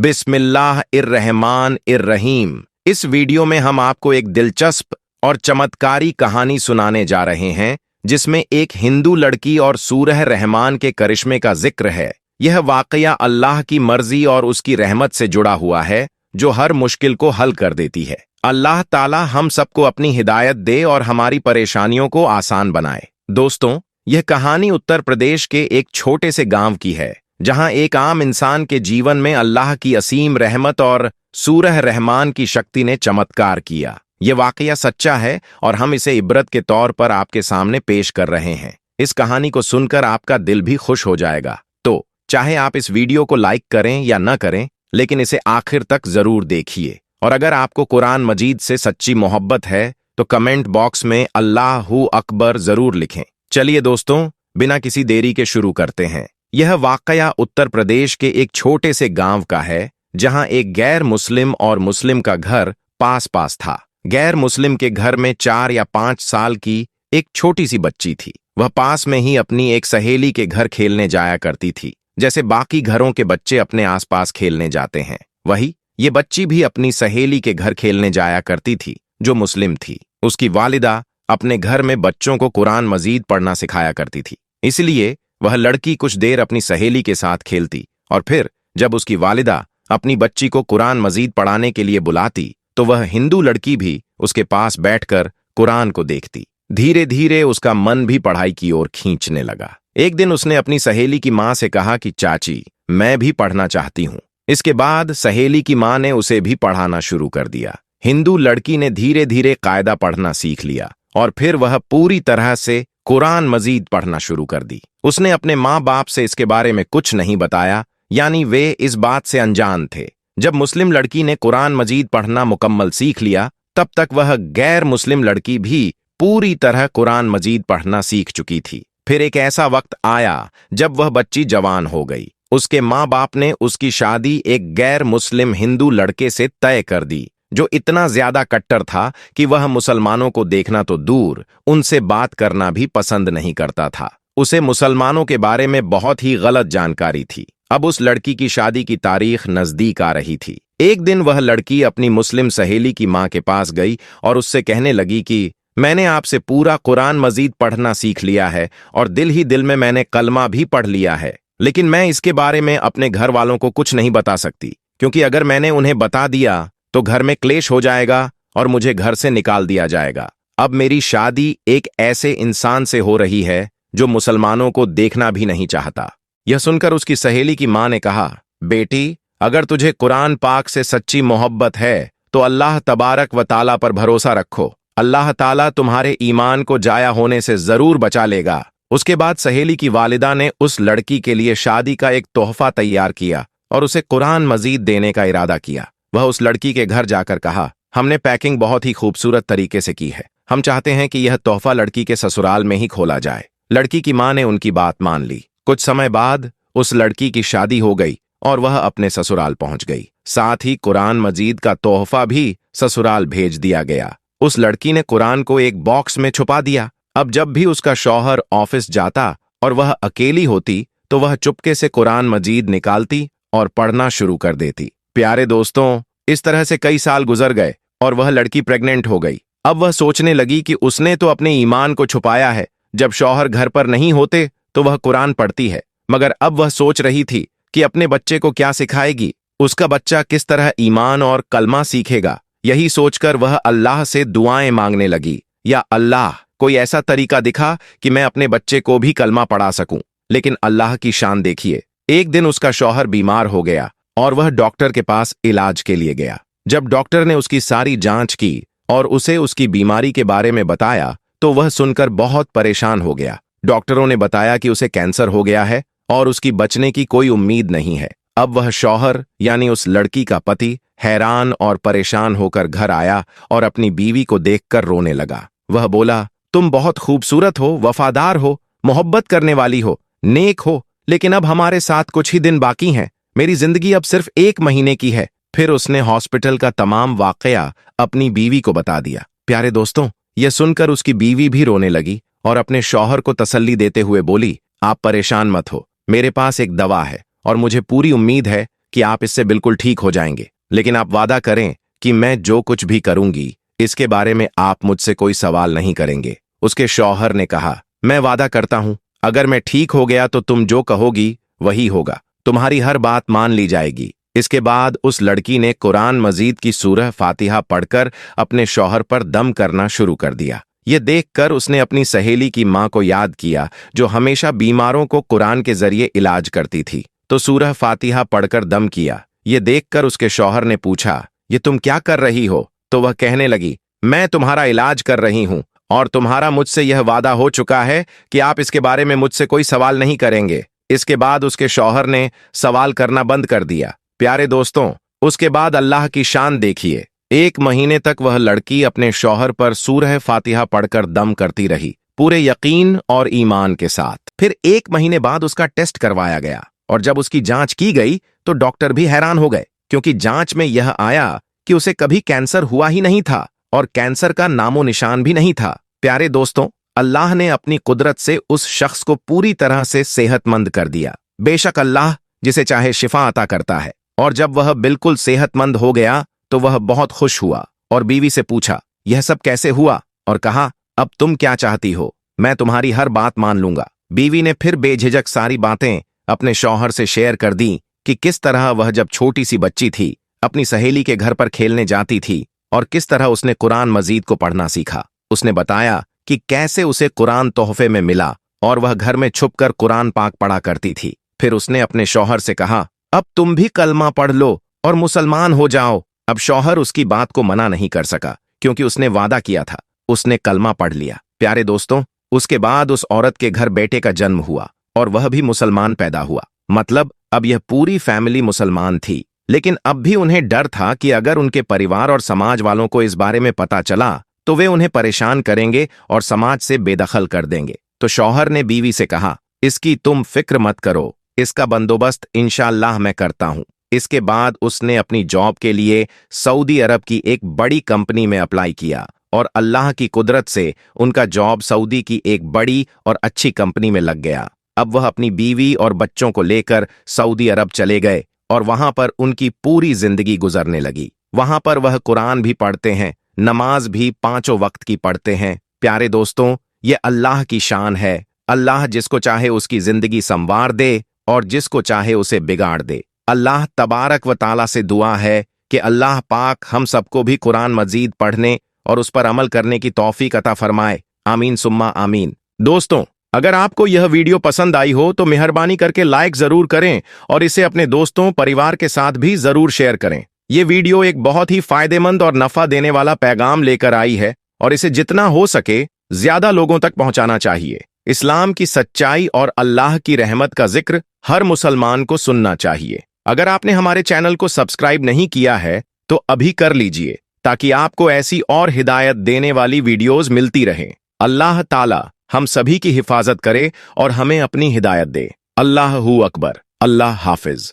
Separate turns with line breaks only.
बिस्मिल्लाहिर्रहमानिर्रहीम। इस वीडियो में हम आपको एक दिलचस्प और चमत्कारी कहानी सुनाने जा रहे हैं जिसमें एक हिंदू लड़की और सूरह रहमान के करिश्मे का जिक्र है। यह वाकया अल्लाह की मर्जी और उसकी रहमत से जुड़ा हुआ है जो हर मुश्किल को हल कर देती है। अल्लाह ताला हम सबको अपनी हिदायत दे और हमारी परेशानियों को आसान बनाए। दोस्तों, यह कहानी उत्तर प्रदेश के एक छोटे से गांव की है जहां एक आम इंसान के जीवन में अल्लाह की असीम रहमत और सूरह रहमान की शक्ति ने चमत्कार किया। यह वाकया सच्चा है और हम इसे इबरत के तौर पर आपके सामने पेश कर रहे हैं। इस कहानी को सुनकर आपका दिल भी खुश हो जाएगा। तो चाहे आप इस वीडियो को लाइक करें या न करें, लेकिन इसे आखिर तक जरूर देखिए। और अगर आपको कुरान मजीद से सच्ची मोहब्बत है तो कमेंट बॉक्स में अल्लाहू अकबर जरूर लिखें। चलिए दोस्तों, बिना किसी देरी के शुरू करते हैं। यह वाकया उत्तर प्रदेश के एक छोटे से गांव का है जहां एक गैर मुस्लिम और मुस्लिम का घर पास पास था। गैर मुस्लिम के घर में 4 या 5 साल की एक छोटी सी बच्ची थी। वह पास में ही अपनी एक सहेली के घर खेलने जाया करती थी, जैसे बाकी घरों के बच्चे अपने आसपास खेलने जाते हैं। वही ये बच्ची भी अपनी सहेली के घर खेलने जाया करती थी जो मुस्लिम थी। उसकी वालिदा अपने घर में बच्चों को कुरान मजीद पढ़ना सिखाया करती थी, इसलिए वह लड़की कुछ देर अपनी सहेली के साथ खेलती और फिर जब उसकी वालिदा अपनी बच्ची को कुरान मजीद पढ़ाने के लिए बुलाती तो वह हिंदू लड़की भी उसके पास बैठकर कुरान को देखती। धीरे धीरे उसका मन भी पढ़ाई की ओर खींचने लगा। एक दिन उसने अपनी सहेली की मां से कहा कि चाची, मैं भी पढ़ना चाहती हूं। इसके बाद सहेली की मां ने उसे भी पढ़ाना शुरू कर दिया। हिंदू लड़की ने धीरे धीरे कायदा पढ़ना सीख लिया और फिर वह पूरी तरह से कुरान मजीद पढ़ना शुरू कर दी। उसने अपने माँ बाप से इसके बारे में कुछ नहीं बताया, यानी वे इस बात से अनजान थे। जब मुस्लिम लड़की ने कुरान मजीद पढ़ना मुकम्मल सीख लिया, तब तक वह गैर मुस्लिम लड़की भी पूरी तरह कुरान मजीद पढ़ना सीख चुकी थी। फिर एक ऐसा वक्त आया जब वह बच्ची जवान हो गई। उसके माँ बाप ने उसकी शादी एक गैर मुस्लिम हिंदू लड़के से तय कर दी जो इतना ज्यादा कट्टर था कि वह मुसलमानों को देखना तो दूर, उनसे बात करना भी पसंद नहीं करता था। उसे मुसलमानों के बारे में बहुत ही गलत जानकारी थी। अब उस लड़की की शादी की तारीख नजदीक आ रही थी। एक दिन वह लड़की अपनी मुस्लिम सहेली की मां के पास गई और उससे कहने लगी कि मैंने आपसे पूरा कुरान मजीद पढ़ना सीख लिया है और दिल ही दिल में मैंने कलमा भी पढ़ लिया है, लेकिन मैं इसके बारे में अपने घर वालों को कुछ नहीं बता सकती, क्योंकि अगर मैंने उन्हें बता दिया तो घर में क्लेश हो जाएगा और मुझे घर से निकाल दिया जाएगा। अब मेरी शादी एक ऐसे इंसान से हो रही है जो मुसलमानों को देखना भी नहीं चाहता। यह सुनकर उसकी सहेली की मां ने कहा, बेटी, अगर तुझे कुरान पाक से सच्ची मोहब्बत है तो अल्लाह तबारक व ताला पर भरोसा रखो। अल्लाह ताला तुम्हारे ईमान को जाया होने से जरूर बचा लेगा। उसके बाद सहेली की वालिदा ने उस लड़की के लिए शादी का एक तोहफा तैयार किया और उसे कुरान मजीद देने का इरादा किया। वह उस लड़की के घर जाकर कहा, हमने पैकिंग बहुत ही खूबसूरत तरीके से की है। हम चाहते हैं कि यह तोहफा लड़की के ससुराल में ही खोला जाए। लड़की की मां ने उनकी बात मान ली। कुछ समय बाद उस लड़की की शादी हो गई और वह अपने ससुराल पहुंच गई। साथ ही कुरान मजीद का तोहफा भी ससुराल भेज दिया गया। उस लड़की ने कुरान को एक बॉक्स में छुपा दिया। अब जब भी उसका शौहर ऑफिस जाता और वह अकेली होती तो वह चुपके से कुरान मजीद निकालती और पढ़ना शुरू कर देती। प्यारे दोस्तों, इस तरह से कई साल गुजर गए और वह लड़की प्रेग्नेंट हो गई। अब वह सोचने लगी कि उसने तो अपने ईमान को छुपाया है, जब शौहर घर पर नहीं होते तो वह कुरान पढ़ती है, मगर अब वह सोच रही थी कि अपने बच्चे को क्या सिखाएगी, उसका बच्चा किस तरह ईमान और कलमा सीखेगा। यही सोचकर वह अल्लाह से दुआएं मांगने लगी, या अल्लाह, कोई ऐसा तरीका दिखा कि मैं अपने बच्चे को भी कलमा पढ़ा सकूं। लेकिन अल्लाह की शान देखिए, एक दिन उसका शौहर बीमार हो गया और वह डॉक्टर के पास इलाज के लिए गया। जब डॉक्टर ने उसकी सारी जांच की और उसे उसकी बीमारी के बारे में बताया तो वह सुनकर बहुत परेशान हो गया। डॉक्टरों ने बताया कि उसे कैंसर हो गया है और उसकी बचने की कोई उम्मीद नहीं है। अब वह शौहर यानी उस लड़की का पति हैरान और परेशान होकर घर आया और अपनी बीवी को देखकर रोने लगा। वह बोला, तुम बहुत खूबसूरत हो, वफादार हो, मोहब्बत करने वाली हो, नेक हो, लेकिन अब हमारे साथ कुछ ही दिन बाकी हैं। मेरी जिंदगी अब सिर्फ 1 महीने की है। फिर उसने हॉस्पिटल का तमाम वाकया अपनी बीवी को बता दिया। प्यारे दोस्तों, यह सुनकर उसकी बीवी भी रोने लगी और अपने शौहर को तसल्ली देते हुए बोली, आप परेशान मत हो, मेरे पास एक दवा है और मुझे पूरी उम्मीद है कि आप इससे बिल्कुल ठीक हो जाएंगे, लेकिन आप वादा करें कि मैं जो कुछ भी करूंगी इसके बारे में आप मुझसे कोई सवाल नहीं करेंगे। उसके शौहर ने कहा, मैं वादा करता हूं, अगर मैं ठीक हो गया तो तुम जो कहोगी वही होगा, तुम्हारी हर बात मान ली जाएगी। इसके बाद उस लड़की ने कुरान मजीद की सूरह फातिहा पढ़कर अपने शौहर पर दम करना शुरू कर दिया। ये देखकर उसने अपनी सहेली की मां को याद किया, जो हमेशा बीमारों को कुरान के जरिए इलाज करती थी, तो सूरह फातिहा पढ़कर दम किया। ये देखकर उसके शौहर ने पूछा, ये तुम क्या कर रही हो? तो वह कहने लगी, मैं तुम्हारा इलाज कर रही हूं और तुम्हारा मुझसे यह वादा हो चुका है कि आप इसके बारे में मुझसे कोई सवाल नहीं करेंगे। इसके बाद उसके शौहर ने सवाल करना बंद कर दिया। प्यारे दोस्तों, उसके बाद अल्लाह की शान देखिए। 1 महीने तक वह लड़की अपने शौहर पर सूरह फातिहा पढ़कर दम करती रही, पूरे यकीन और ईमान के साथ। फिर 1 महीने बाद उसका टेस्ट करवाया गया और जब उसकी जांच की गई तो डॉक्टर भी हैरान हो गए, क्योंकि जांच में यह आया कि उसे कभी कैंसर हुआ ही नहीं था और कैंसर का नामो निशान भी नहीं था। प्यारे दोस्तों, अल्लाह ने अपनी कुदरत से उस शख्स को पूरी तरह से सेहतमंद कर दिया। बेशक अल्लाह जिसे चाहे शिफा अता करता है। और जब वह बिल्कुल सेहतमंद हो गया तो वह बहुत खुश हुआ और बीवी से पूछा, यह सब कैसे हुआ? और कहा, अब तुम क्या चाहती हो? मैं तुम्हारी हर बात मान लूंगा। बीवी ने फिर बेझिझक सारी बातें अपने शौहर से शेयर कर दी कि किस तरह वह जब छोटी सी बच्ची थी अपनी सहेली के घर पर खेलने जाती थी और किस तरह उसने कुरान मजीद को पढ़ना सीखा। उसने बताया कि कैसे उसे कुरान तोहफे में मिला और वह घर में छुपकर कुरान पाक पढ़ा करती थी। फिर उसने अपने शौहर से कहा, अब तुम भी कलमा पढ़ लो और मुसलमान हो जाओ। अब शौहर उसकी बात को मना नहीं कर सका, क्योंकि उसने वादा किया था। उसने कलमा पढ़ लिया। प्यारे दोस्तों, उसके बाद उस औरत के घर बेटे का जन्म हुआ और वह भी मुसलमान पैदा हुआ। मतलब अब यह पूरी फैमिली मुसलमान थी। लेकिन अब भी उन्हें डर था कि अगर उनके परिवार और समाज वालों को इस बारे में पता चला तो वे उन्हें परेशान करेंगे और समाज से बेदखल कर देंगे। तो शौहर ने बीवी से कहा, इसकी तुम फिक्र मत करो, इसका बंदोबस्त इंशाअल्लाह मैं करता हूं। इसके बाद उसने अपनी जॉब के लिए सऊदी अरब की एक बड़ी कंपनी में अप्लाई किया और अल्लाह की कुदरत से उनका जॉब सऊदी की एक बड़ी और अच्छी कंपनी में लग गया। अब वह अपनी बीवी और बच्चों को लेकर सऊदी अरब चले गए और वहां पर उनकी पूरी जिंदगी गुजरने लगी। वहां पर वह कुरान भी पढ़ते हैं, नमाज भी 5 वक्त की पढ़ते हैं। प्यारे दोस्तों, ये अल्लाह की शान है। अल्लाह जिसको चाहे उसकी जिंदगी संवार दे और जिसको चाहे उसे बिगाड़ दे। अल्लाह तबारक व ताला से दुआ है कि अल्लाह पाक हम सबको भी कुरान मजीद पढ़ने और उस पर अमल करने की तौफीक अता फरमाए। आमीन सुम्मा आमीन। दोस्तों, अगर आपको यह वीडियो पसंद आई हो तो मेहरबानी करके लाइक जरूर करें और इसे अपने दोस्तों परिवार के साथ भी जरूर शेयर करें। ये वीडियो एक बहुत ही फायदेमंद और नफा देने वाला पैगाम लेकर आई है और इसे जितना हो सके ज्यादा लोगों तक पहुंचाना चाहिए। इस्लाम की सच्चाई और अल्लाह की रहमत का जिक्र हर मुसलमान को सुनना चाहिए। अगर आपने हमारे चैनल को सब्सक्राइब नहीं किया है तो अभी कर लीजिए, ताकि आपको ऐसी और हिदायत देने वाली वीडियोस मिलती रहें। अल्लाह ताला हम सभी की हिफाजत करे और हमें अपनी हिदायत दे। अल्लाह हू अकबर। अल्लाह हाफिज।